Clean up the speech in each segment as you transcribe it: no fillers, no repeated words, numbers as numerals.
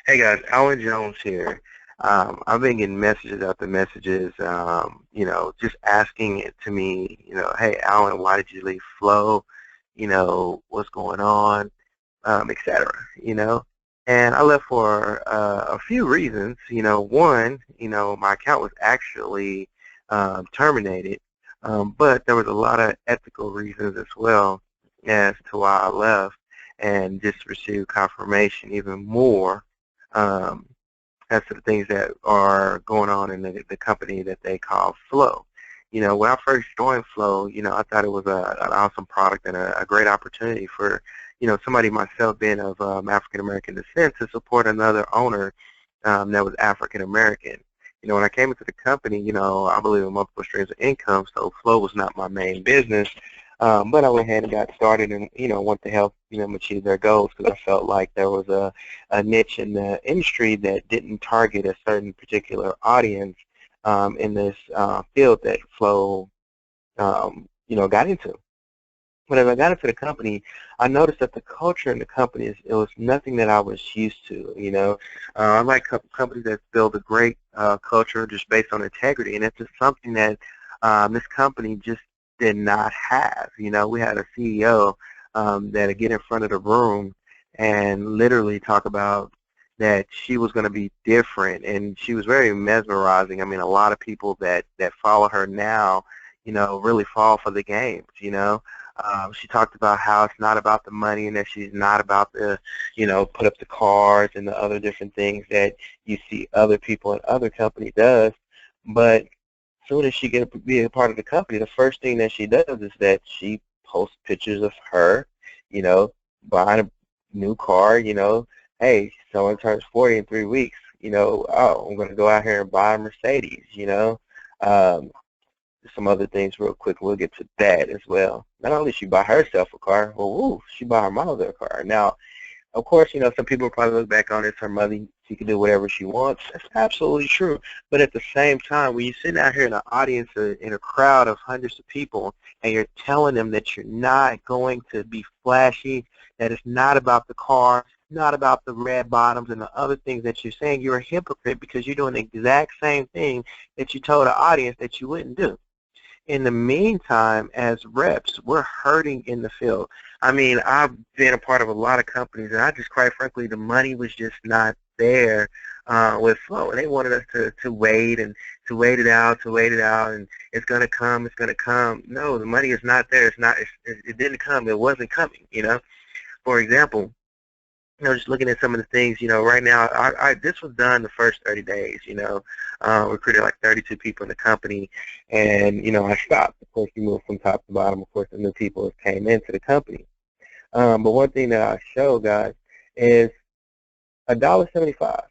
Hey guys, Alan Jones here. I've been getting messages after messages, just asking it to me, hey Alan, why did you leave Flow? What's going on, etc. You know, and I left for a few reasons. One, my account was actually terminated, but there was a lot of ethical reasons as well as to why I left, and just received confirmation even more um, as to the things that are going on in the company that they call Flow. When I first joined Flow, I thought it was an awesome product and a great opportunity for, somebody myself being of African American descent to support another owner that was African American. When I came into the company, I believe in multiple streams of income, so Flow was not my main business. But I went ahead and got started and, want to help, them achieve their goals because I felt like there was a niche in the industry that didn't target a certain particular audience in this field that Flow, got into. But as I got into the company, I noticed that the culture in the company it was nothing that I was used to. I like companies that build a great culture just based on integrity, and it's just something that this company just did not have. We had a CEO that would get in front of the room and literally talk about that she was going to be different, and she was very mesmerizing. I mean, a lot of people that follow her now, really fall for the games. She talked about how it's not about the money and that she's not about the, put up the cars and the other different things that you see other people in other companies does. But as soon as she get to be a part of the company, the first thing that she does is that she posts pictures of her, you know, buying a new car, hey, someone turns 40 in 3 weeks, oh, I'm going to go out here and buy a Mercedes, Um, some other things real quick. We'll get to that as well. Not only she buy herself a car, well, ooh, she buy her mother a car. Now, of course, some people probably look back on it as her mother. She can do whatever she wants. That's absolutely true. But at the same time, when you're sitting out here in an audience, in a crowd of hundreds of people, and you're telling them that you're not going to be flashy, that it's not about the car, not about the red bottoms and the other things that you're saying, you're a hypocrite because you're doing the exact same thing that you told the audience that you wouldn't do. In the meantime, as reps, we're hurting in the field. I mean, I've been a part of a lot of companies, and I just, quite frankly, the money was just not there with Flow. And they wanted us to wait and to wait it out, and it's going to come, it's going to come. No, the money is not there. It didn't come. It wasn't coming, For example, just looking at some of the things, right now, this was done the first 30 days, recruited like 32 people in the company, and, I stopped. Of course, you move from top to bottom, of course, the new people came into the company. But one thing that I show, guys, is $1.75.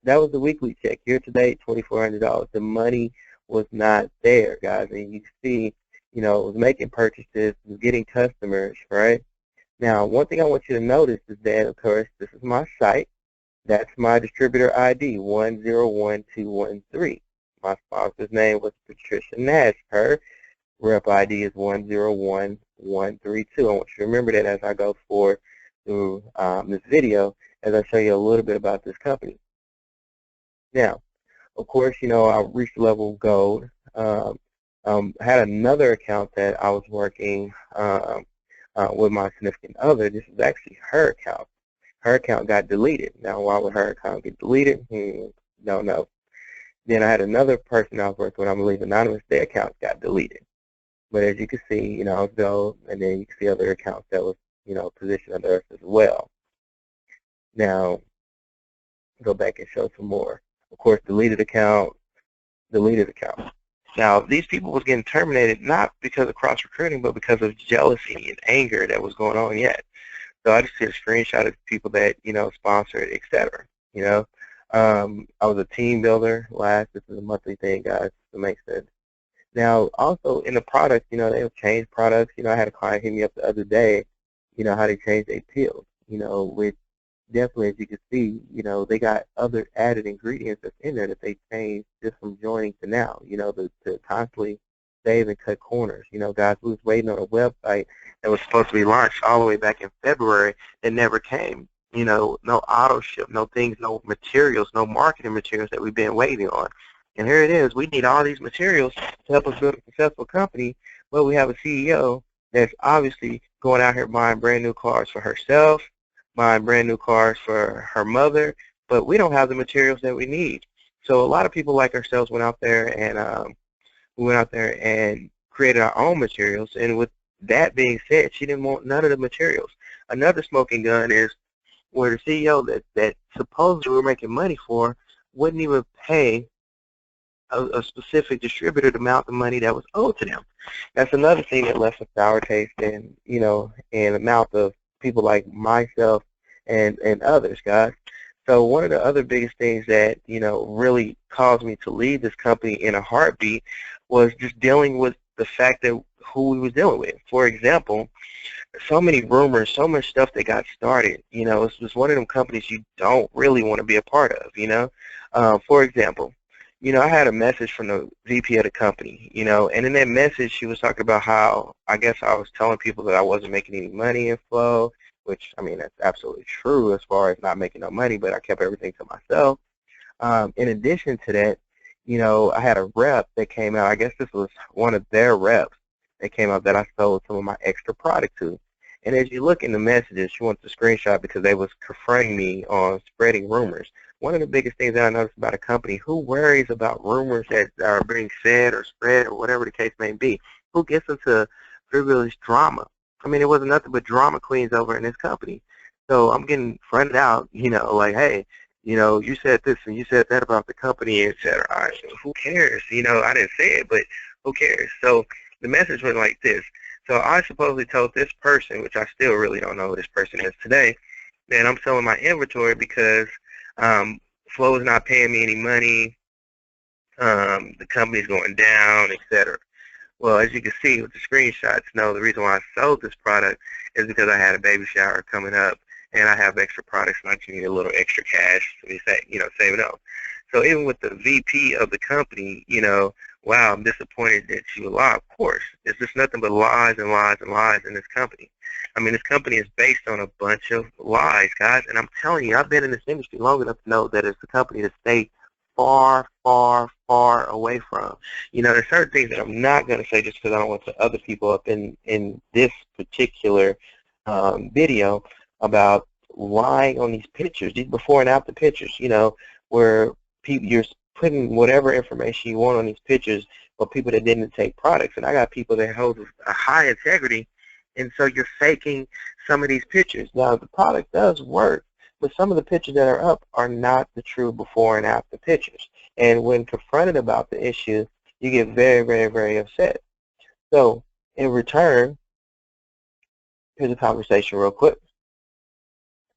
That was the weekly check. Year to date, $2,400. The money was not there, guys, and you see, it was making purchases, was getting customers, right? Now, one thing I want you to notice is that, of course, this is my site. That's my distributor ID, 101213. My sponsor's name was Patricia Nash. Her rep ID is 101132. I want you to remember that as I go forward through this video, as I show you a little bit about this company. Now, of course, I reached the level of gold. Had another account that I was working with my significant other. This is actually her account. Her account got deleted. Now, why would her account get deleted? Don't know. Then I had another person I was working with, I'm going to leave anonymous, their account got deleted. But as you can see, I was gold, and then you can see other accounts that was, positioned under us as well. Now, go back and show some more. Of course, deleted account, deleted account. Now, these people was getting terminated not because of cross-recruiting, but because of jealousy and anger that was going on yet. So I just did a screenshot of people that, sponsored, etc. I was a team builder last. This is a monthly thing, guys, to make sense. Now, also in the products, they've changed products. I had a client hit me up the other day, how they changed their pills, which definitely, as you can see, they got other added ingredients that's in there that they changed just from joining to now, to constantly save and cut corners. Guys, we was waiting on a website that was supposed to be launched all the way back in February that never came. no auto ship, no things, no materials, no marketing materials that we've been waiting on. And here it is. We need all these materials to help us build a successful company, but we have a CEO that's obviously going out here buying brand new cars for herself, buying brand new cars for her mother, but we don't have the materials that we need. So a lot of people like ourselves went out there and created our own materials. And with that being said, she didn't want none of the materials. Another smoking gun is where the CEO that supposedly we're making money for wouldn't even pay a specific distributor the amount of money that was owed to them. That's another thing that left a sour taste in, in the mouth of people like myself and others, guys. So one of the other biggest things that, really caused me to leave this company in a heartbeat was just dealing with the fact that who we was dealing with. For example, so many rumors, so much stuff that got started. It's just one of them companies you don't really want to be a part of. For example, I had a message from the VP of the company, and in that message she was talking about how I guess I was telling people that I wasn't making any money in F.L.O.W, which, I mean, that's absolutely true as far as not making no money, but I kept everything to myself. In addition to that, I had a rep that came out. I guess this was one of their reps that came out that I sold some of my extra product to. And as you look in the messages, she wants to screenshot because they was confronting me on spreading rumors. One of the biggest things that I noticed about a company, who worries about rumors that are being said or spread or whatever the case may be? Who gets into frivolous drama? I mean, it wasn't nothing but drama queens over in this company. So I'm getting fronted out, like, hey, you said this and you said that about the company, et cetera. All right, who cares? I didn't say it, but who cares? So the message went like this. So I supposedly told this person, which I still really don't know who this person is today, that I'm selling my inventory because F.L.O.W is not paying me any money, the company's going down, etc. Well, as you can see with the screenshots, the reason why I sold this product is because I had a baby shower coming up, and I have extra products, and I just need a little extra cash to be saving up. So even with the VP of the company, wow, I'm disappointed that you lied. Of course, it's just nothing but lies and lies and lies in this company. I mean, this company is based on a bunch of lies, guys, and I'm telling you, I've been in this industry long enough to know that it's a company to stay far, far, far away from. There's certain things that I'm not going to say just because I don't want to put other people up in this particular video about lying on these pictures, these before and after pictures, where you're putting whatever information you want on these pictures for people that didn't take products. And I got people that hold a high integrity, and so you're faking some of these pictures. Now, the product does work, but some of the pictures that are up are not the true before and after pictures. And when confronted about the issue, you get very, very, very upset. So in return, here's a conversation real quick.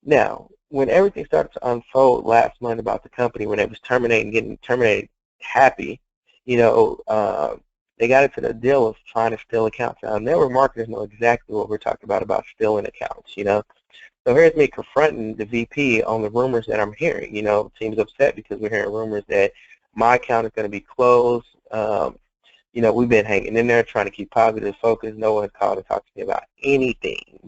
Now, when everything started to unfold last month about the company, when it was getting terminated happy, they got into the deal of trying to steal accounts. Now, network marketers know exactly what we're talking about stealing accounts, So here's me confronting the VP on the rumors that I'm hearing. The team's upset because we're hearing rumors that my account is going to be closed. We've been hanging in there trying to keep positive focus. No one's called to talk to me about anything,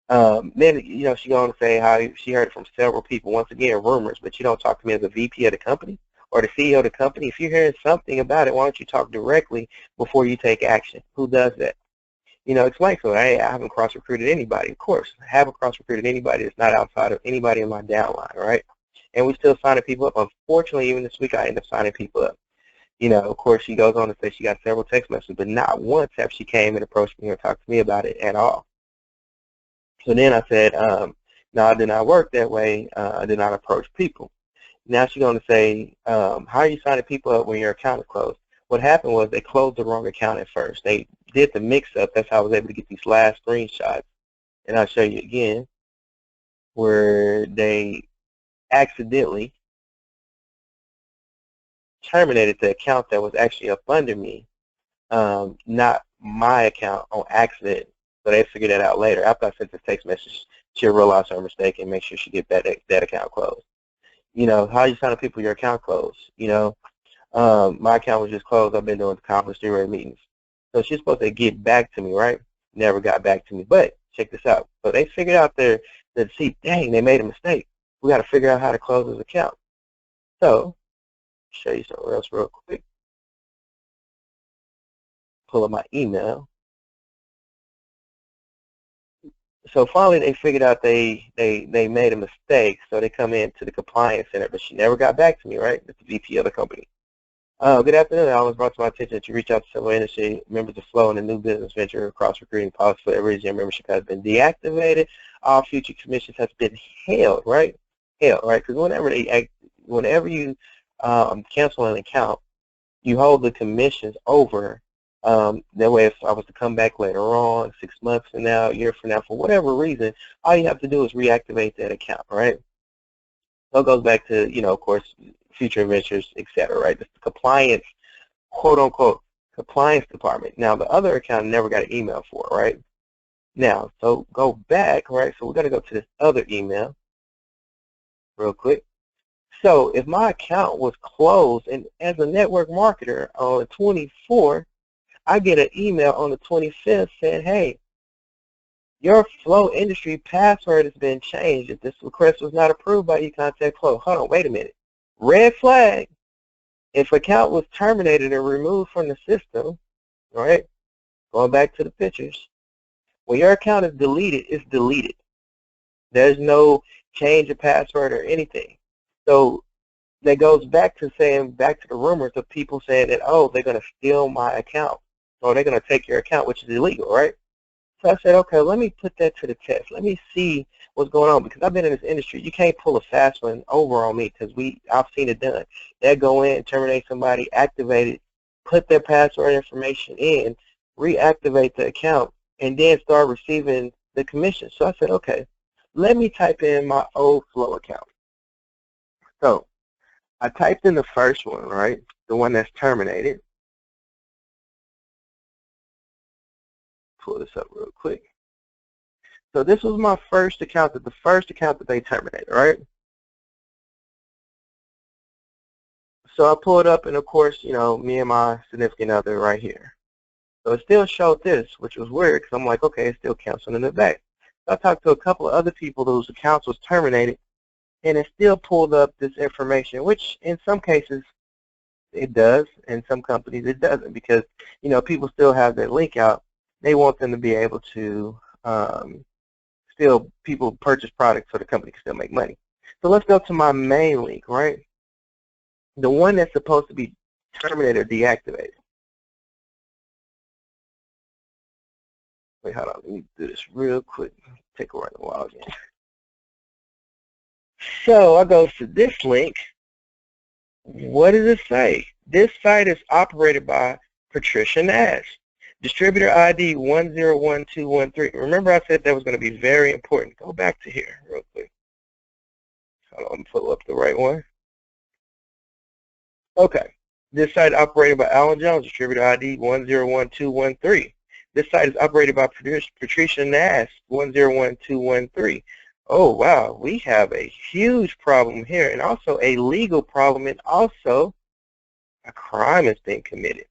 Then, she going to say how she heard it from several people. Once again, rumors, but you don't talk to me as a VP of the company or the CEO of the company. If you're hearing something about it, why don't you talk directly before you take action? Who does that? Explain to her, hey, I haven't cross-recruited anybody. Of course, I haven't cross-recruited anybody that's not outside of anybody in my downline, right? And we still signing people up. Unfortunately, even this week, I end up signing people up. Of course, she goes on to say she got several text messages, but not once have she came and approached me or talked to me about it at all. So then I said, no, I did not work that way. I did not approach people. Now she's going to say, how are you signing people up when your account is closed? What happened was they closed the wrong account at first. They did the mix-up. That's how I was able to get these last screenshots. And I'll show you again where they accidentally terminated the account that was actually up under me, not my account on accident. So they figured that out later. After I sent this text message, she'll realize her mistake and make sure she get that account closed. How you sign people your account closed? My account was just closed. I've been doing conference three-way meetings. So she's supposed to get back to me, right? Never got back to me. But check this out. So they figured out their that see, dang, they made a mistake. We got to figure out how to close this account. So, show you something else real quick. Pull up my email. So finally, they figured out they made a mistake. So they come in to the compliance center, but she never got back to me. Right, that's the VP of the company. Good afternoon. I was brought to my attention that you reach out to several industry members of F.L.O.W in a new business venture across recruiting policy for every region. Membership has been deactivated. All future commissions have been held. Right, held. Right, because whenever you cancel an account, you hold the commissions over. That way, if I was to come back later on, 6 months from now, a year from now, for whatever reason, all you have to do is reactivate that account, right? So it goes back to, of course, future investors, et cetera, right? It's the compliance, quote unquote, compliance department. Now, the other account I never got an email for, right? Now, so go back, right? So we're going to go to this other email real quick. So if my account was closed, and as a network marketer on the 24th, I get an email on the 25th saying, hey, your F.L.O.W industry password has been changed. If this request was not approved by you, contact F.L.O.W. Hold on, wait a minute. Red flag. If account was terminated or removed from the system, right, going back to the pictures, when your account is deleted, it's deleted. There's no change of password or anything. So that goes back to the rumors of people saying that, oh, they're going to steal my account, or they're going to take your account, which is illegal, right? So I said, okay, let me put that to the test. Let me see what's going on, because I've been in this industry. You can't pull a fast one over on me, because I've seen it done. They go in, terminate somebody, activate it, put their password information in, reactivate the account, and then start receiving the commission. So I said, okay, let me type in my old F.L.O.W account. So I typed in the first one, right, the one that's terminated. Pull this up real quick. So this was my first account, the first account that they terminated, right? So I pulled up, and of course, me and my significant other right here. So it still showed this, which was weird, because I'm like, okay, it's still canceling it back. So I talked to a couple of other people whose accounts was terminated, and it still pulled up this information, which in some cases it does, in some companies it doesn't, because people still have their link out. They want them to be able to still people purchase products so the company can still make money. So let's go to my main link, right? The one that's supposed to be terminated or deactivated. Wait, hold on. Let me do this real quick. Take a random login. So I go to this link. What does it say? This site is operated by Patricia Nash. Distributor ID 101213. Remember I said that was going to be very important. Go back to here real quick. Hold on, let me pull up the right one. Okay. This site is operated by Alan Jones, distributor ID 101213. This site is operated by Patricia Nash 101213. Oh, wow. We have a huge problem here, and also a legal problem, and also a crime has been committed.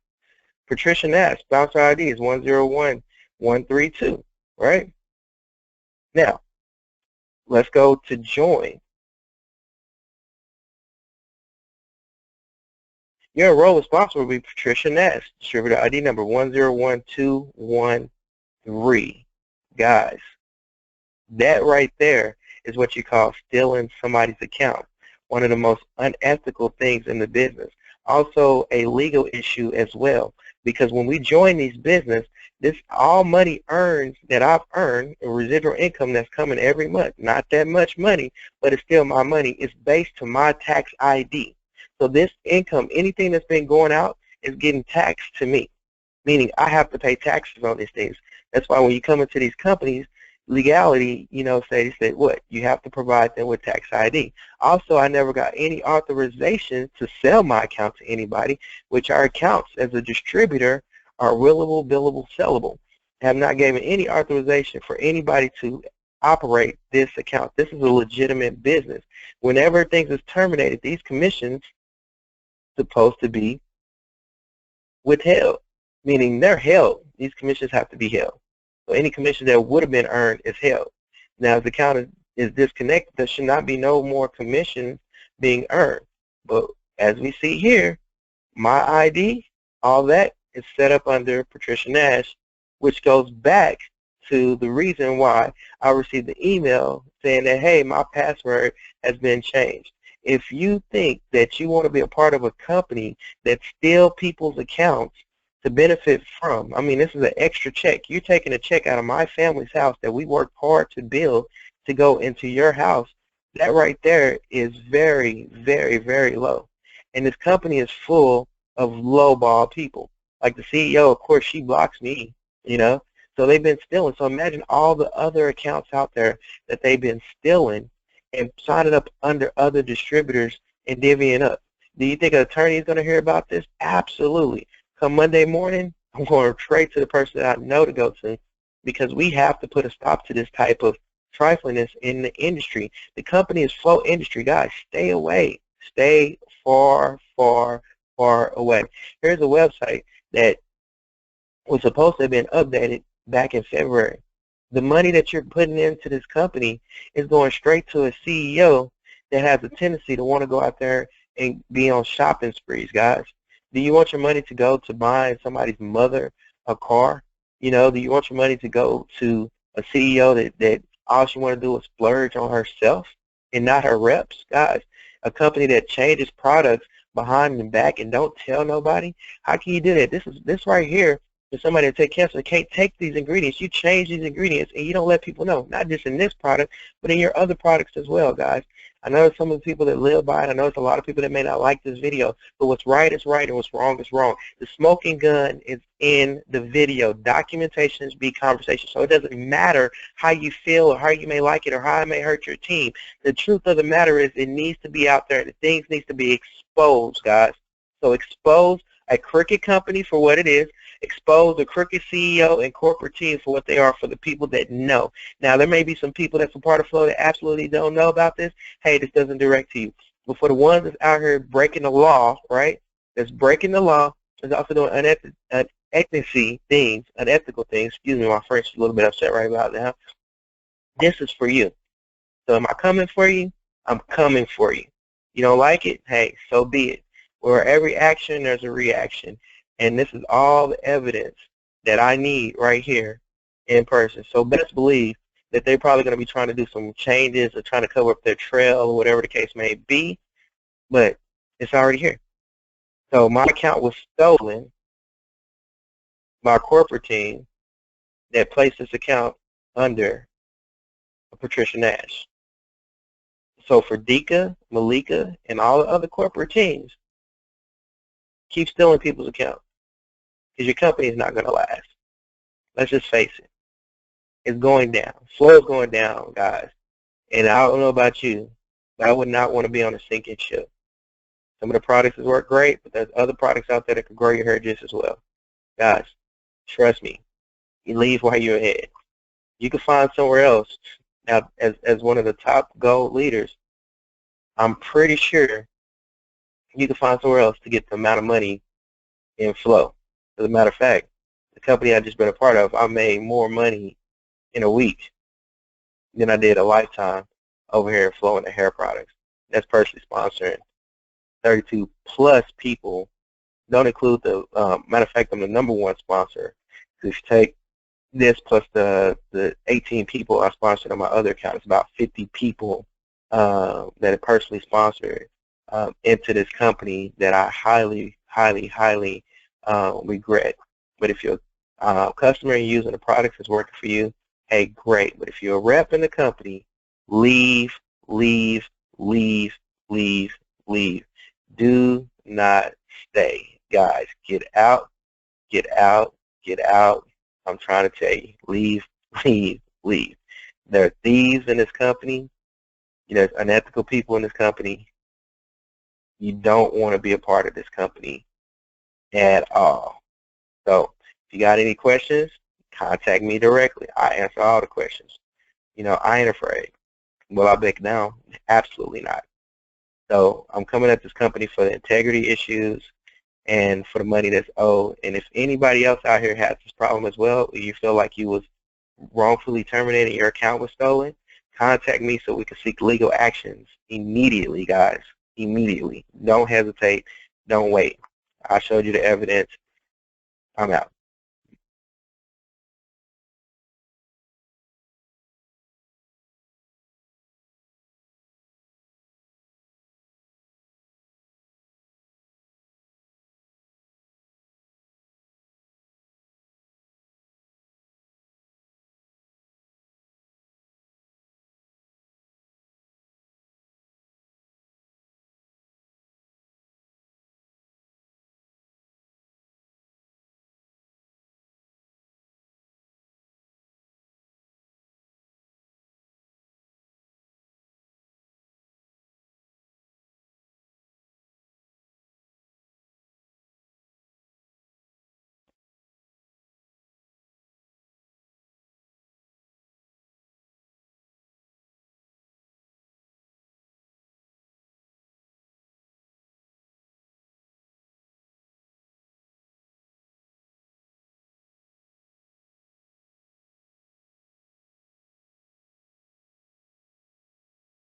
Patricia Nash, sponsor ID is 101132, right? Now, let's go to join. Your enrollment sponsor will be Patricia Nash, distributor ID number 101213. Guys, that right there is what you call stealing somebody's account. One of the most unethical things in the business. Also a legal issue as well. Because when we join these business, this all money earned that I've earned, a residual income that's coming every month, not that much money, but it's still my money, is based to my tax ID. So this income, anything that's been going out, is getting taxed to me, meaning I have to pay taxes on these things. That's why when you come into these companies, legality, say what? You have to provide them with tax ID. Also, I never got any authorization to sell my account to anybody, which our accounts as a distributor are willable, billable, sellable. I have not given any authorization for anybody to operate this account. This is a legitimate business. Whenever things is terminated, these commissions supposed to be withheld, meaning they're held. These commissions have to be held. So any commission that would have been earned is held. Now, if the account is is disconnected, there should not be no more commissions being earned. But as we see here, my ID, all that is set up under Patricia Nash, which goes back to the reason why I received the email saying that, hey, my password has been changed. If you think that you want to be a part of a company that steals people's accounts to benefit from, I mean, this is an extra check. You're taking a check out of my family's house that we worked hard to build to go into your house. That right there is very, very, very low. And this company is full of lowball people. Like the CEO, of course, she blocks me, you know. So they've been stealing. So imagine all the other accounts out there that they've been stealing and signing up under other distributors and divvying up. Do you think an attorney is going to hear about this? Absolutely. Come Monday morning, I'm going straight to the person that I know to go to, because we have to put a stop to this type of triflingness in the industry. The company is F.L.O.W industry. Guys, stay away. Stay far, far, far away. Here's a website that was supposed to have been updated back in February. The money that you're putting into this company is going straight to a CEO that has a tendency to want to go out there and be on shopping sprees, guys. Do you want your money to go to buying somebody's mother a car? You know, do you want your money to go to a CEO that all she want to do is splurge on herself and not her reps? Guys, a company that changes products behind the back and don't tell nobody, how can you do that? This right here is somebody that take cancer can't take these ingredients. You change these ingredients and you don't let people know, not just in this product, but in your other products as well, guys. I know some of the people that live by it. I know there's a lot of people that may not like this video, but what's right is right and what's wrong is wrong. The smoking gun is in the video. Documentation is big conversation. So it doesn't matter how you feel or how you may like it or how it may hurt your team. The truth of the matter is it needs to be out there. The things needs to be exposed, guys. So expose a crooked company for what it is. Expose the crooked CEO and corporate team for what they are for the people that know. Now, there may be some people that's a part of F.L.O.W that absolutely don't know about this. Hey, this doesn't direct to you. But for the ones that's out here breaking the law, right, that's breaking the law, that's also doing unethical things, excuse me, my French is a little bit upset right about now, this is for you. So am I coming for you? I'm coming for you. You don't like it? Hey, so be it. For every action, there's a reaction. And this is all the evidence that I need right here in person. So best believe that they're probably going to be trying to do some changes or trying to cover up their trail or whatever the case may be, but it's already here. So my account was stolen by a corporate team that placed this account under Patricia Nash. So for Dika, Malika, and all the other corporate teams, keep stealing people's accounts because your company is not going to last. Let's just face it. It's going down. F.L.O.W is going down, guys. And I don't know about you, but I would not want to be on a sinking ship. Some of the products work great, but there's other products out there that could grow your hair just as well. Guys, trust me. You leave while you're ahead. You can find somewhere else. Now, as one of the top gold leaders, I'm pretty sure you can find somewhere else to get the amount of money in F.L.O.W. As a matter of fact, the company I've just been a part of, I made more money in a week than I did a lifetime over here at F.L.O.W in the hair products. That's personally sponsoring 32 plus people. Don't include the, matter of fact, I'm the #1 sponsor. So if you take this plus the 18 people I sponsored on my other account, it's about 50 people that are personally sponsored into this company that I highly, highly, highly regret. But if you're a customer and using the products that's working for you, hey, great. But if you're a rep in the company, leave, leave, leave, leave, leave. Do not stay. Guys, get out, get out, get out. I'm trying to tell you, leave, leave, leave. There are thieves in this company. There's unethical people in this company. You don't want to be a part of this company at all. So if you got any questions, contact me directly. I answer all the questions. I ain't afraid. Will I back down? Absolutely not. So I'm coming at this company for the integrity issues and for the money that's owed. And if anybody else out here has this problem as well, or you feel like you was wrongfully terminated, your account was stolen, contact me so we can seek legal actions immediately, guys. Immediately. Don't hesitate. Don't wait. I showed you the evidence. I'm out.